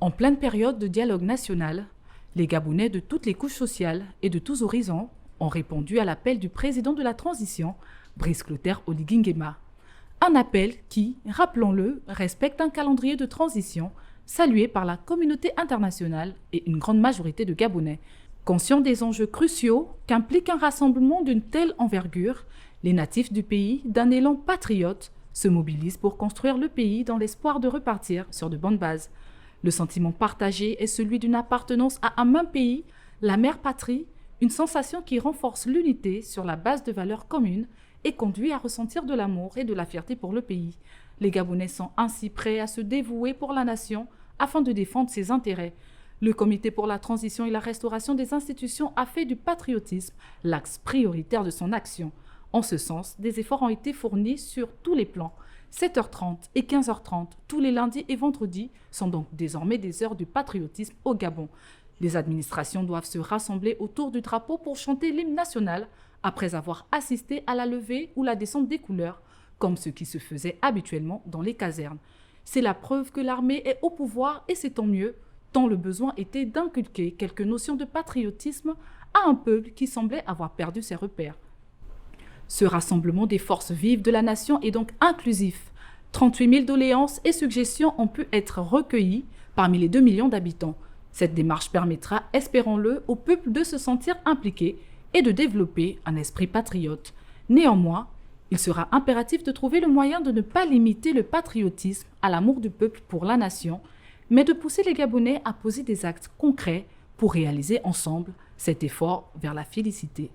En pleine période de dialogue national, les Gabonais de toutes les couches sociales et de tous horizons ont répondu à l'appel du président de la transition, Brice Clotaire Oligui Nguema. Un appel qui, rappelons-le, respecte un calendrier de transition salué par la communauté internationale et une grande majorité de Gabonais. Conscients des enjeux cruciaux qu'implique un rassemblement d'une telle envergure, les natifs du pays, d'un élan patriote, se mobilisent pour construire le pays dans l'espoir de repartir sur de bonnes bases. Le sentiment partagé est celui d'une appartenance à un même pays, la mère patrie, une sensation qui renforce l'unité sur la base de valeurs communes et conduit à ressentir de l'amour et de la fierté pour le pays. Les Gabonais sont ainsi prêts à se dévouer pour la nation afin de défendre ses intérêts. Le Comité pour la transition et la restauration des institutions a fait du patriotisme l'axe prioritaire de son action. En ce sens, des efforts ont été fournis sur tous les plans. 7h30 et 15h30, tous les lundis et vendredis, sont donc désormais des heures du patriotisme au Gabon. Les administrations doivent se rassembler autour du drapeau pour chanter l'hymne national après avoir assisté à la levée ou la descente des couleurs, comme ce qui se faisait habituellement dans les casernes. C'est la preuve que l'armée est au pouvoir et c'est tant mieux, tant le besoin était d'inculquer quelques notions de patriotisme à un peuple qui semblait avoir perdu ses repères. Ce rassemblement des forces vives de la nation est donc inclusif. 38 000 doléances et suggestions ont pu être recueillies parmi les 2 millions d'habitants. Cette démarche permettra, espérons-le, au peuple de se sentir impliqué et de développer un esprit patriote. Néanmoins, il sera impératif de trouver le moyen de ne pas limiter le patriotisme à l'amour du peuple pour la nation, mais de pousser les Gabonais à poser des actes concrets pour réaliser ensemble cet effort vers la félicité.